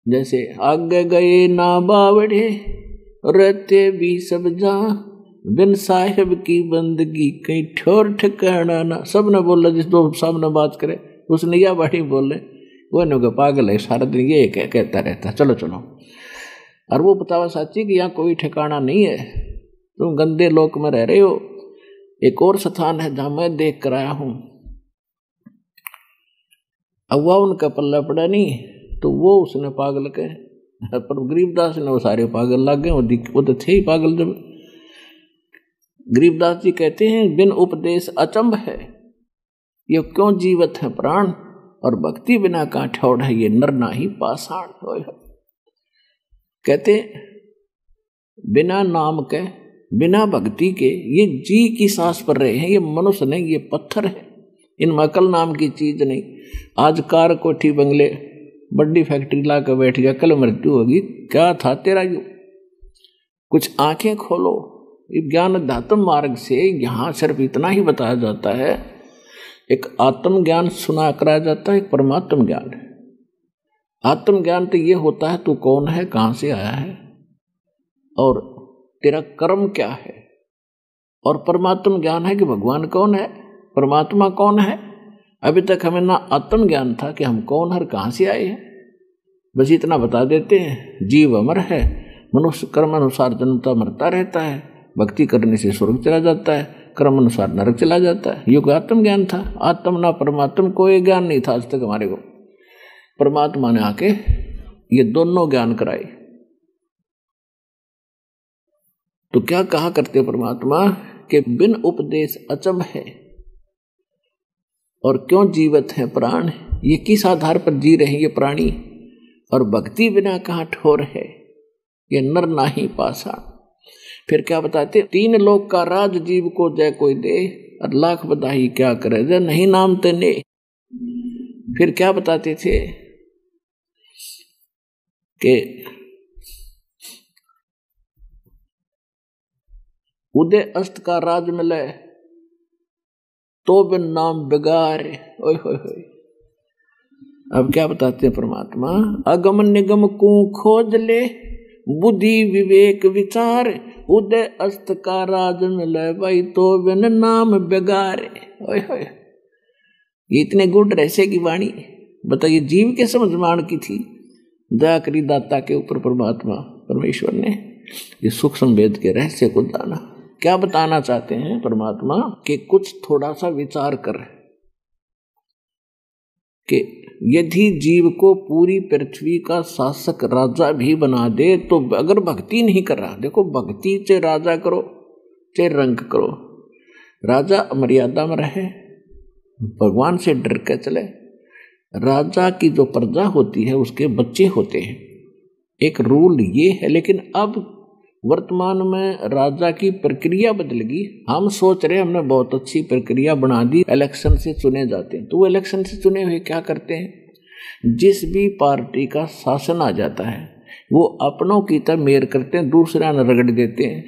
जैसे आगे गए ना बावड़े रहते भी सब जहां, बिन साहिब की बंदगी कहीं ठोर ठिकाना ना। सब ने बोला, जिस दो सामने बात करे उसने या बाड़ी बोले, वो ने पागल है सारा दिन ये कहता रहता, चलो चलो। और वो बतावा साची कि यहाँ कोई ठिकाना नहीं है, तुम गंदे लोक में रह रहे हो। एक और स्थान है जहां मैं देख कर आया हूं। अब वह उनका पल्ला पड़ा नहीं, तो वो उसने पागल के, पर गरीबदास ने वो सारे पागल लग गए। वो तो थे ही पागल। जब गरीबदास जी कहते हैं, बिन उपदेश अचंभ है, ये क्यों जीवत है प्राण, और भक्ति बिना का ठौड़ है, ये नर नाही पाषाण। कहते बिना नाम के, बिना भक्ति के ये जी की सांस पर रहे हैं। ये मनुष्य नहीं, ये पत्थर है, इनमें अकल नाम की चीज नहीं। आज कार कोठी बंगले बड़ी फैक्ट्री ला कर बैठ गया, कल मृत्यु होगी। क्या था तेरा यू? कुछ आंखें खोलो। ज्ञान अध्यात्म मार्ग से यहाँ सिर्फ इतना ही बताया जाता है, एक आत्म ज्ञान सुना कराया जाता है, एक परमात्म ज्ञान है। आत्म ज्ञान तो ये होता है तू कौन है, कहाँ से आया है और तेरा कर्म क्या है। और परमात्म ज्ञान है कि भगवान कौन है, परमात्मा कौन है। अभी तक हमें ना आत्म ज्ञान था कि हम कौन है, कहाँ से आए हैं। बस इतना बता देते हैं, जीव अमर है, मनुष्य कर्म अनुसार जन्मता मरता रहता है, भक्ति करने से स्वर्ग चला जाता है, कर्म अनुसार नरक चला जाता है। ये कोई आत्म ज्ञान था। आत्म ना परमात्म कोई ज्ञान नहीं था आज तक हमारे को। परमात्मा ने आके ये दोनों ज्ञान कराए। तो क्या कहा करते परमात्मा के बिन उपदेश अचंभ है, और क्यों जीवत है प्राण, ये किस आधार पर जी रहे हैं ये प्राणी, और भक्ति बिना कहाँ ठोर है, ये नर नाही पाषाण। फिर क्या बताते, तीन लोक का राज जीव को जय कोई दे, और लाख बधाई क्या करे जय नहीं नाम तेने। फिर क्या बताते थे कि उदय अस्त का राज मिले तो बिन नाम बिगार। ओए होए होए। अब क्या बताते हैं परमात्मा, अगम निगम को खोज ले, बुद्धि विवेक विचार, उदय अस्त का राज मिले भाई तो बिन नाम बिगारे। ओए होए। ये इतने गुण रहस्य की वाणी बताइए, जीव के समझ मान की थी। दया करी दाता के ऊपर परमात्मा परमेश्वर ने ये सूक्ष्म वेद के रहस्य को जाना। क्या बताना चाहते हैं परमात्मा कि कुछ थोड़ा सा विचार कर कि यदि जीव को पूरी पृथ्वी का शासक राजा भी बना दे, तो अगर भक्ति नहीं कर रहा, देखो भक्ति चाहे राजा करो चाहे रंग करो, राजा मर्यादा में रहे, भगवान से डर के चले। राजा की जो प्रजा होती है उसके बच्चे होते हैं, एक रूल ये है। लेकिन अब वर्तमान में राजा की प्रक्रिया बदल गई। हम सोच रहे हमने बहुत अच्छी प्रक्रिया बना दी, इलेक्शन से चुने जाते हैं। तो वो इलेक्शन से चुने हुए क्या करते हैं, जिस भी पार्टी का शासन आ जाता है वो अपनों की तरह मेयर करते हैं, दूसरा न रगड़ देते हैं।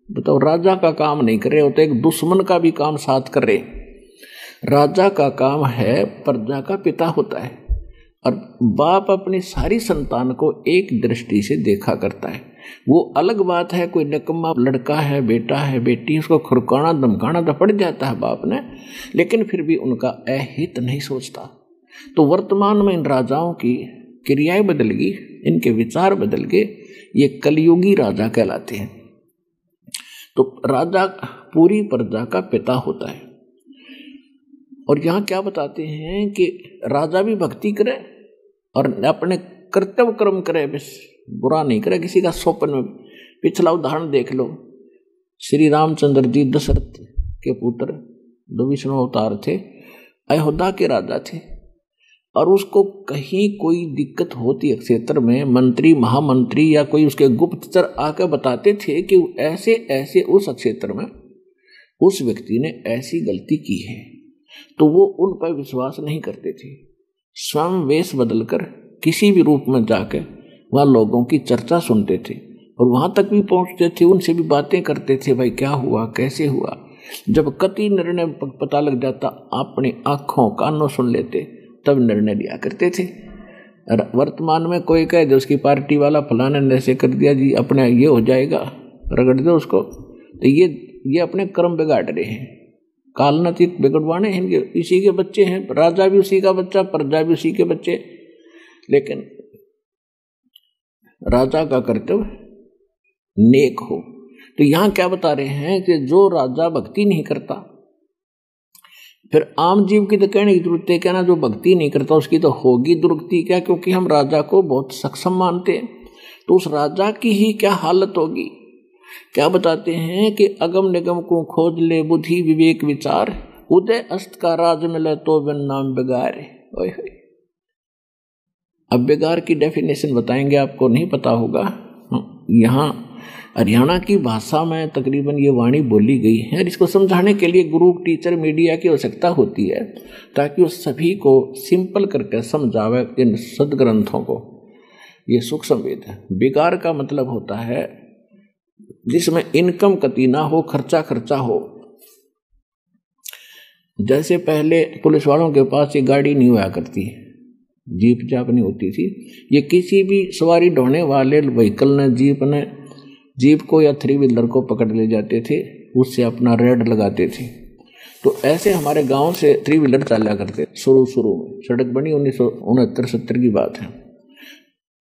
बताओ, राजा का काम नहीं कर रहे होते, एक दुश्मन का भी काम साथ कर रहे। राजा का काम है, प्रजा का पिता होता है, और बाप अपनी सारी संतान को एक दृष्टि से देखा करता है। वो अलग बात है, कोई निकम्मा लड़का है, बेटा है, बेटी, उसको खुरकाना धमकाना तो पड़ जाता है बाप ने, लेकिन फिर भी उनका अहित नहीं सोचता। तो वर्तमान में इन राजाओं की क्रियाएं बदल गई, इनके विचार बदल गए, ये कलयुगी राजा कहलाते हैं। तो राजा पूरी प्रजा का पिता होता है। और यहाँ क्या बताते हैं कि राजा भी भक्ति करे और अपने कर्तव्य कर्म करे, बस बुरा नहीं करे किसी का स्वप्न में। पिछला उदाहरण देख लो, श्री रामचंद्र जी दशरथ के पुत्र, जो विष्णु अवतार थे, अयोध्या के राजा थे, और उसको कहीं कोई दिक्कत होती है क्षेत्र में, मंत्री महामंत्री या कोई उसके गुप्तचर आकर बताते थे कि ऐसे ऐसे उस क्षेत्र में उस व्यक्ति ने ऐसी गलती की है, तो वो उन पर विश्वास नहीं करते थे। स्वयं वेश बदलकर किसी भी रूप में जाकर वहाँ लोगों की चर्चा सुनते थे, और वहाँ तक भी पहुँचते थे, उनसे भी बातें करते थे, भाई क्या हुआ, कैसे हुआ। जब कति निर्णय पता लग जाता, अपनी आँखों कानों सुन लेते, तब निर्णय लिया करते थे। वर्तमान में कोई कह दे उसकी पार्टी वाला फलाने ने ऐसे कर दिया जी, अपने ये हो जाएगा, रगड़ दो उसको, तो ये अपने कर्म बिगाड़ रहे हैं, कालनतीत बिगड़वाने हैं, इसी के बच्चे हैं, राजा भी उसी का बच्चा, प्रजा भी उसी के बच्चे। लेकिन राजा का कर्तव्य नेक हो। तो यहां क्या बता रहे हैं कि जो राजा भक्ति नहीं करता, फिर आम जीव की तो कहने की जरूरत है क्या ना, जो भक्ति नहीं करता उसकी तो होगी दुर्गति क्या, क्योंकि हम राजा को बहुत सक्षम मानते हैं, तो उस राजा की ही क्या हालत होगी। क्या बताते हैं कि अगम निगम को खोज ले बुद्धि विवेक विचार, उदय अस्त का राज मिले तो बिन नाम बिगार। अब बिगार की डेफिनेशन बताएंगे, आपको नहीं पता होगा। यहाँ हरियाणा की भाषा में तकरीबन ये वाणी बोली गई है, और इसको समझाने के लिए गुरु टीचर मीडिया की आवश्यकता होती है, ताकि वो सभी को सिंपल करके समझावे इन सदग्रंथों को। ये सूक्ष्म वेद है। बिगार का मतलब होता है जिसमें इनकम कती ना हो, खर्चा खर्चा हो। जैसे पहले पुलिस वालों के पास ये गाड़ी नहीं हुआ करती, जीप जाप नहीं होती थी, ये किसी भी सवारी ढोने वाले व्हीकल ने, जीप को या 3 व्हीलर को पकड़ ले जाते थे, उससे अपना रेड लगाते थे। तो ऐसे हमारे गांव से 3 व्हीलर चला करते शुरू में। सड़क बनी 1969-70 की बात है।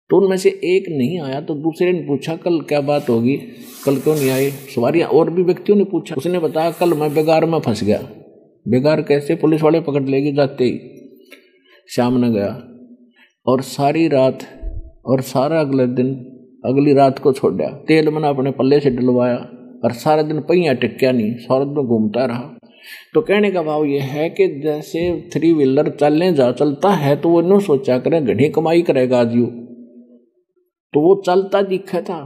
तो उनमें से एक नहीं आया तो दूसरे ने पूछा कल क्या बात होगी, कल क्यों नहीं आए सवारियां, और भी व्यक्तियों ने पूछा। उसने बताया कल मैं बेगार में फंस गया। बेगार कैसे, पुलिस वाले पकड़ लेके जाते ही शाम न गया, और सारी रात और सारा अगली रात को छोड़ दिया। तेल मैंने अपने पल्ले से डलवाया, और सारा दिन पहिया टिक्या नहीं, सारा दिन घूमता रहा। तो कहने का भाव यह है कि जैसे 3 व्हीलर चलता है तो वो नहीं सोचा करें घनी कमाई करेगा आज यू, तो वो चलता दिखा था।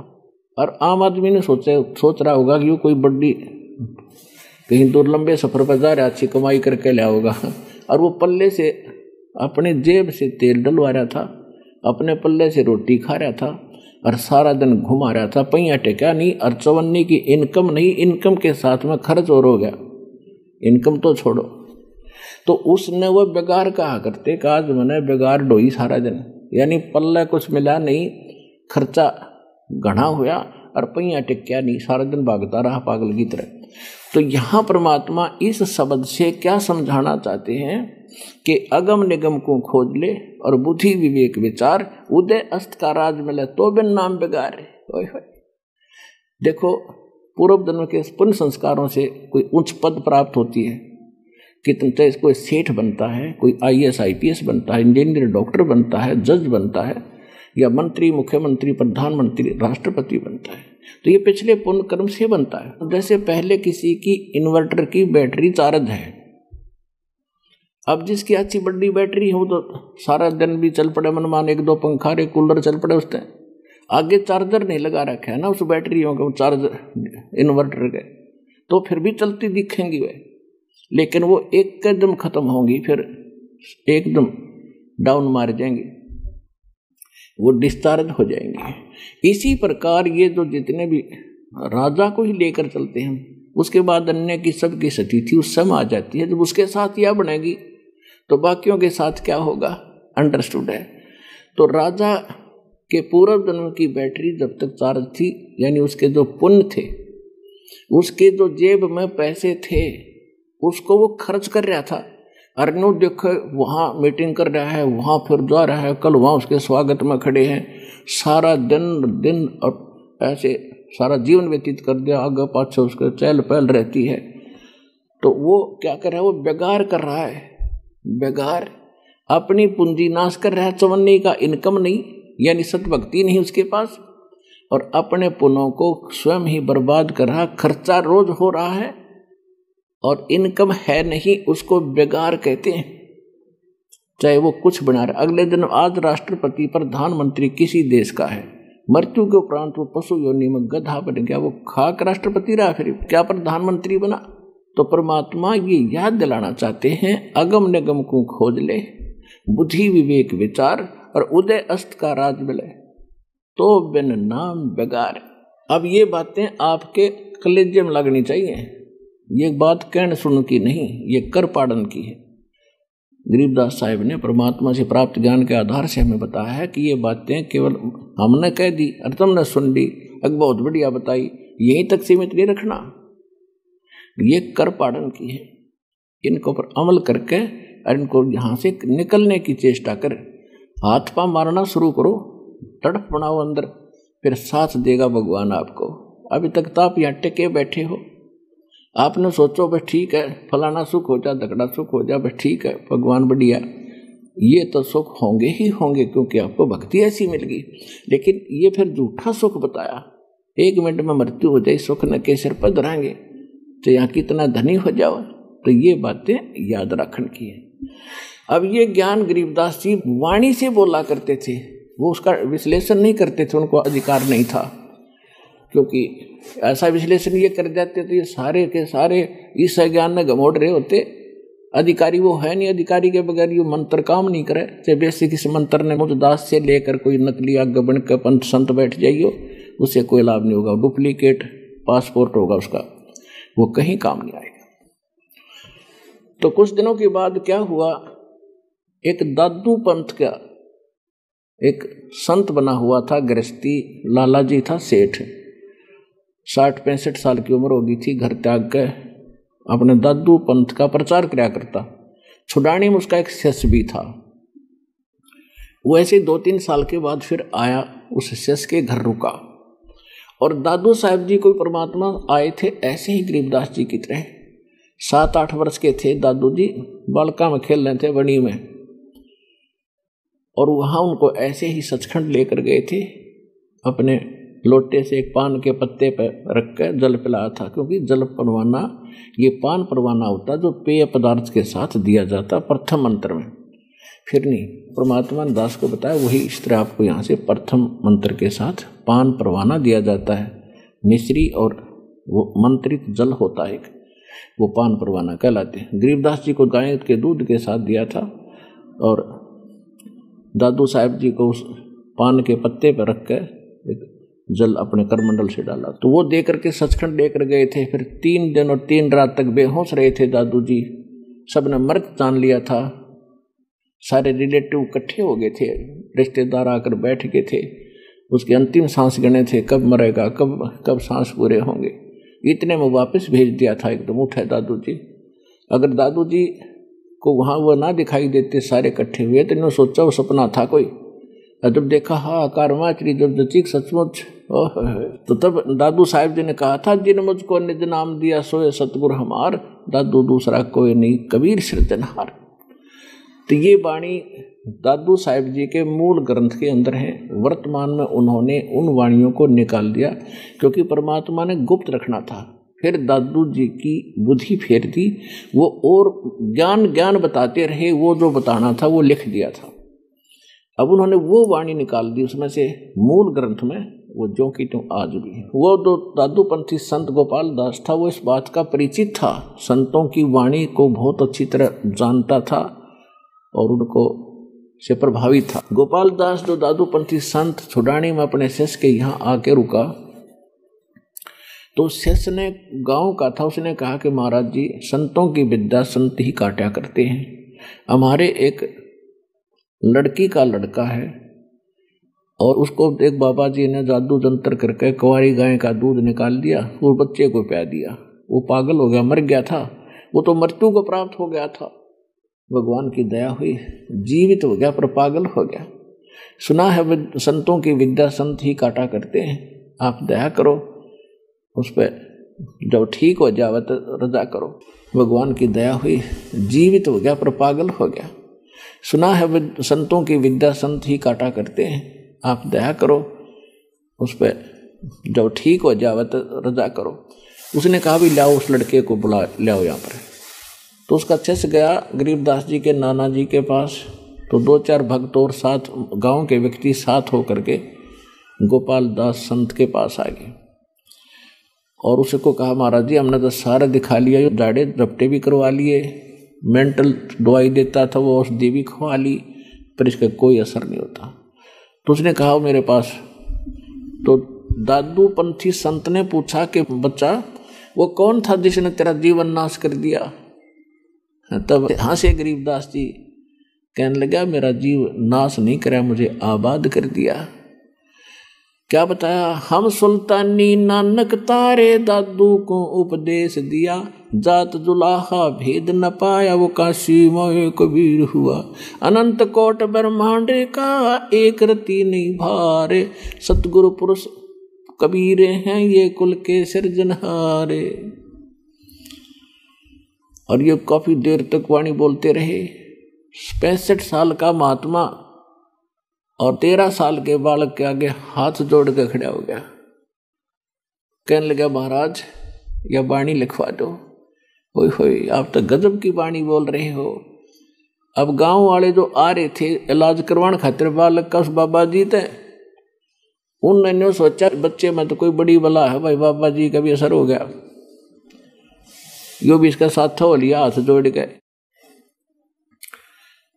और आम आदमी ने सोच रहा होगा कि ये कोई बड़ी कहीं दूर लंबे सफर पर जा रहा, अच्छी कमाई करके लिया होगा, और वो पल्ले से अपने जेब से तेल डलवा रहा था, अपने पल्ले से रोटी खा रहा था, और सारा दिन घुमा रहा था, पहिया टेका नहीं, और चवन्नी की इनकम नहीं, इनकम के साथ में खर्च और हो गया, इनकम तो छोड़ो। तो उसने वो बेगार कहा करते कि आज मैंने बेगार ढोई सारा दिन, यानी पल्ले कुछ मिला नहीं, खर्चा घना हुआ और पहिया टिक्या नहीं, सारा दिन भागता रहा पागल की तरह। तो यहाँ परमात्मा इस शब्द से क्या समझाना चाहते हैं कि अगम निगम को खोज ले और बुद्धि विवेक विचार, उदय अस्त का राज मिले तो बिन नाम बिगार। देखो पूर्व जन्म के पुण्य संस्कारों से कोई उच्च पद प्राप्त होती है, कितने चाहे कोई सेठ बनता है, कोई IAS IPS बनता है, इंजीनियर डॉक्टर बनता है, जज बनता है, या मंत्री मुख्यमंत्री प्रधानमंत्री राष्ट्रपति बनता है, तो ये पिछले पुण्य कर्म से बनता है। जैसे पहले किसी की इन्वर्टर की बैटरी चार्ज है, अब जिसकी अच्छी बड़ी बैटरी हो तो सारा दिन भी चल पड़े, मनमान 1-2 पंखा रे कूलर चल पड़े, उसने आगे चार्जर नहीं लगा रखा है ना उस बैटरियों का, चार्जर इन्वर्टर के, तो फिर भी चलती दिखेंगी वे, लेकिन वो एकदम खत्म होंगी, फिर एकदम डाउन मार जाएंगी, वो डिस्चार्ज हो जाएंगे। इसी प्रकार ये जो जितने भी राजा को ही लेकर चलते हैं, उसके बाद अन्य की सबकी स्थिति उस समय आ जाती है, जब उसके साथ यह बनेगी तो बाकियों के साथ क्या होगा, अंडरस्टूड है। तो राजा के पूर्व जन्म की बैटरी जब तक चार्ज थी, यानी उसके जो पुण्य थे, उसके जो जेब में पैसे थे, उसको वो खर्च कर रहा था। अरनू देखो वहाँ मीटिंग कर रहा है, वहाँ फिर जा रहा है, कल वहाँ उसके स्वागत में खड़े हैं, सारा दिन और ऐसे सारा जीवन व्यतीत कर दिया, आगे पाछे उसके चहल पहल रहती है। तो वो क्या कर रहा है, वो बेगार कर रहा है, बेगार अपनी पूंजी नाश कर रहा है, चवन्नी का इनकम नहीं, यानी सतभक्ति नहीं उसके पास, और अपने पुण्यों को स्वयं ही बर्बाद कर रहा, खर्चा रोज हो रहा है और इनकम है नहीं, उसको बेगार कहते हैं। चाहे वो कुछ बना रहा, अगले दिन आज राष्ट्रपति प्रधानमंत्री किसी देश का है, मृत्यु के उपरांत वो पशु योनि में गधा बन गया, वो खाक राष्ट्रपति रहा, फिर क्या प्रधानमंत्री बना। तो परमात्मा ये याद दिलाना चाहते हैं, अगम निगम को खोज ले, बुद्धि विवेक विचार, और उदय अस्त का राज मिले तो बिन नाम बेगार। अब ये बातें आपके कलेजे में लगनी चाहिए, ये बात कहने सुन की नहीं, ये कर पाड़न की है। गरीबदास साहिब ने परमात्मा से प्राप्त ज्ञान के आधार से हमें बताया है कि ये बातें केवल हमने कह दी और तुमने सुन ली, अब बहुत बढ़िया बताई, यहीं तक सीमित नहीं रखना। ये कर पाड़न की है, इनको पर अमल करके और इनको यहाँ से निकलने की चेष्टा कर, हाथ पांव मारना शुरू करो, तड़प बनाओ अंदर, फिर साथ देगा भगवान आपको। अभी तक तो आप यहाँ टिके बैठे हो, आपने सोचो बस ठीक है फलाना सुख हो जा, धकड़ा सुख हो जा, बस ठीक है भगवान बढ़िया, ये तो सुख होंगे ही होंगे क्योंकि आपको भक्ति ऐसी मिल गई। लेकिन ये फिर झूठा सुख बताया, 1 मिनट में मृत्यु हो जाए, सुख न के सिर पर धराएंगे, तो यहाँ कितना धनी हो जाओ। तो ये बातें याद रखने की है। अब ये ज्ञान गरीबदास जी वाणी से बोला करते थे, वो उसका विश्लेषण नहीं करते थे, उनको अधिकार नहीं था, क्योंकि ऐसा विश्लेषण ये कर जाते तो ये सारे के सारे इस ज्ञान में घमोड़ रहे होते। अधिकारी वो है नहीं, अधिकारी के बगैर ये मंत्र काम नहीं करे। चाहे बेसिक इस मंत्र ने मुझदास से लेकर कोई नकली आगे बन कर पंथ संत बैठ जाइयो, उससे कोई लाभ नहीं होगा, डुप्लीकेट पासपोर्ट होगा उसका, वो कहीं काम नहीं आएगा। तो कुछ दिनों के बाद क्या हुआ, एक दादू पंथ का एक संत बना हुआ था, गृहस्थी लाला जी था, सेठ, 60-65 साल की उम्र होगी थी, घर त्याग के अपने दादू पंथ का प्रचार किया करता। छुड़ानी में उसका एक शिष्य भी था। वो ऐसे 2-3 साल के बाद फिर आया, उस शिष्य के घर रुका, और दादू साहब जी कोई परमात्मा आए थे ऐसे ही गरीबदास जी की तरह। 7-8 वर्ष के थे दादू जी, बालका में खेल रहे थे बनी में, और वहाँ उनको ऐसे ही सचखंड लेकर गए थे, अपने लोटे से एक पान के पत्ते पर रख कर जल पिलाया था, क्योंकि जल परवाना ये पान परवाना होता जो पेय पदार्थ के साथ दिया जाता प्रथम मंत्र में। फिर नहीं, परमात्मा ने दास को बताया वही इस तरह आपको यहाँ से प्रथम मंत्र के साथ पान परवाना दिया जाता है, मिश्री और वो मंत्रित जल होता है एक, वो पान परवाना कहलाते हैं। गरीबदास जी को गाय के दूध के साथ दिया था, और दादू साहब जी को उस पान के पत्ते पर रख कर एक जल अपने करमंडल से डाला, तो वो दे करके सचखंड लेकर गए थे। फिर 3 दिन और 3 रात तक बेहोश रहे थे दादू जी, सबने मृत जान लिया था, सारे रिलेटिव इकट्ठे हो गए थे, रिश्तेदार आकर बैठ गए थे, उसके अंतिम सांस गिने थे, कब मरेगा, कब सांस पूरे होंगे। इतने में वापस भेज दिया था एकदम, उठे दादू जी। अगर दादू जी को वहाँ वो ना दिखाई देते, सारे इकट्ठे हुए, तो इन्होंने सोचा वो सपना था कोई, जब देखा हाहाकार माचरी, जब चीख सचमुच, तो तब दादू साहिब जी ने कहा था, जिन मुझको निज नाम दिया सोए सतगुरु हमार, दादू दूसरा कोई नहीं कबीर सृजनहार। तो ये वाणी दादू साहिब जी के मूल ग्रंथ के अंदर है। वर्तमान में उन्होंने उन वाणियों को निकाल दिया, क्योंकि परमात्मा ने गुप्त रखना था। फिर दादू जी की बुद्धि फेर दी, वो और ज्ञान बताते रहे, वो जो बताना था वो लिख दिया था। अब उन्होंने वो वाणी निकाल दी उसमें से मूल ग्रंथ में, वो जो कि तुम आज भी है। वो जो दादूपंथी संत गोपाल दास था, वो इस बात का परिचित था, संतों की वाणी को बहुत अच्छी तरह जानता था और उनको से प्रभावित था। गोपाल दास जो दादूपंथी संत छुड़ानी में अपने शिष्य के यहाँ आके रुका, तो शिष्य ने गांव का था, उसने कहा कि महाराज जी, संतों की विद्या संत ही काटा करते हैं। हमारे एक लड़की का लड़का है और उसको एक बाबा जी ने जादू जंतर करके कुंवारी गाय का दूध निकाल दिया, वो बच्चे को पिया दिया, वो पागल हो गया, मर गया था, वो तो मृत्यु को प्राप्त हो गया था। भगवान की दया हुई, जीवित हो गया पर पागल हो गया। सुना है संतों की विद्या संत ही काटा करते हैं, आप दया करो उस पर, जब ठीक हो जावे तो रजा करो। भगवान की दया हुई, जीवित हो गया पर पागल हो गया। सुना है संतों की विद्या संत ही काटा करते हैं, आप दया करो उस पर, जब ठीक हो जावे तो रजा करो। उसने कहा भी लाओ उस लड़के को बुला लाओ यहाँ पर। तो उसका शिष्य गया गरीबदास जी के नाना जी के पास, तो 2-4 भक्त और साथ गांव के व्यक्ति साथ होकर के गोपाल दास संत के पास आ गए और उसको कहा, महाराज जी हमने तो सारा दिखा लिया, जाड़े रपटे भी करवा लिए, मेंटल दवाई देता था वो औषधि भी खवा ली, पर इसका कोई असर नहीं होता। तो उसने कहा मेरे पास। तो दादूपंथी संत ने पूछा कि बच्चा वो कौन था जिसने तेरा जीवन नाश कर दिया? तब हंसे गरीबदास जी कहने लगा मेरा जीव नाश नहीं करा, मुझे आबाद कर दिया। क्या बताया, हम सुल्तानी नानक तारे दादू को उपदेश दिया, जात जुलाहा भेद न पाया वो काशी मोए कबीर हुआ। अनंत कोट ब्रह्मांड का एक रति नहीं भारे, सतगुरु पुरुष कबीरे हैं ये कुल के सिरजनहारे। और ये काफी देर तक वाणी बोलते रहे। 65 साल का महात्मा और 13 साल के बालक के आगे हाथ जोड़ के खड़ा हो गया। कहने लगा महाराज यह वाणी लिखवा दो। होय होय आप तो गजब की वाणी बोल रहे हो। अब गांव वाले जो आ रहे थे इलाज करवाने खातिर बालक का, उस बाबा जी थे, उन्होंने सोचा बच्चे में तो कोई बड़ी बला है भाई, बाबा जी का भी असर हो गया, यो भी इसका साथ हो लिया, हाथ जोड़ गए।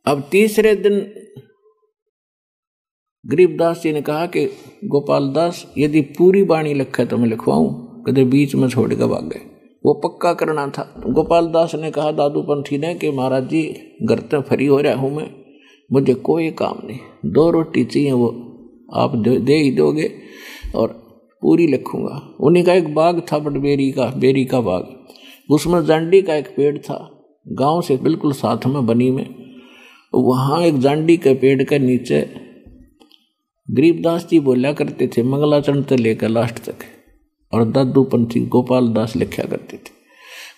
अब तीसरे दिन गरीबदास जी ने कहा कि गोपाल दास यदि पूरी वाणी लिखा तो मैं लिखवाऊं, कदे बीच में छोड़ के भाग गए। वो पक्का करना था। गोपाल दास ने कहा दादू पंथी ने कि महाराज जी घर तो फ्री हो रहा हूं मैं, मुझे कोई काम नहीं, 2 रोटी चाहिए वो आप दे ही दोगे और पूरी लिखूंगा। उन्हीं का एक बाग था बटबेरी का, बेरी का बाग, उसमें जांडी का एक पेड़ था, गांव से बिल्कुल साथ में बनी में। वहाँ एक जांडी के पेड़ के नीचे गरीबदास जी बोला करते थे मंगलाचरण से लेकर लास्ट तक, और दादू पंथी गोपाल दास लिखा करते थे।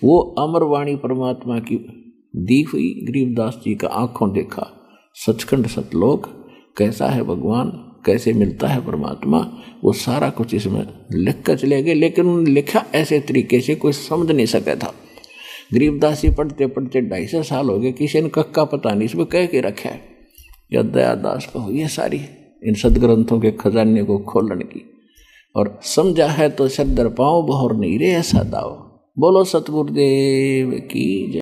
वो अमरवाणी परमात्मा की दी हुई गरीबदास जी का आंखों देखा सचखंड सतलोक, कैसा है भगवान, कैसे मिलता है परमात्मा, वो सारा कुछ इसमें लिख कर चले गए। लेकिन उन्होंने लिखा ऐसे तरीके से कोई समझ नहीं सका था। गरीबदास जी पढ़ते पढ़ते 250 साल हो गए, किसी ने कक्का पता नहीं इसमें कह के रखा है। या दयादास को हुई है सारी इन सदग्रंथों के खजाने को खोलने की, और समझा है तो सदर पाँव बहोर नहीं रे ऐसा दाव। बोलो सतगुरुदेव की जय।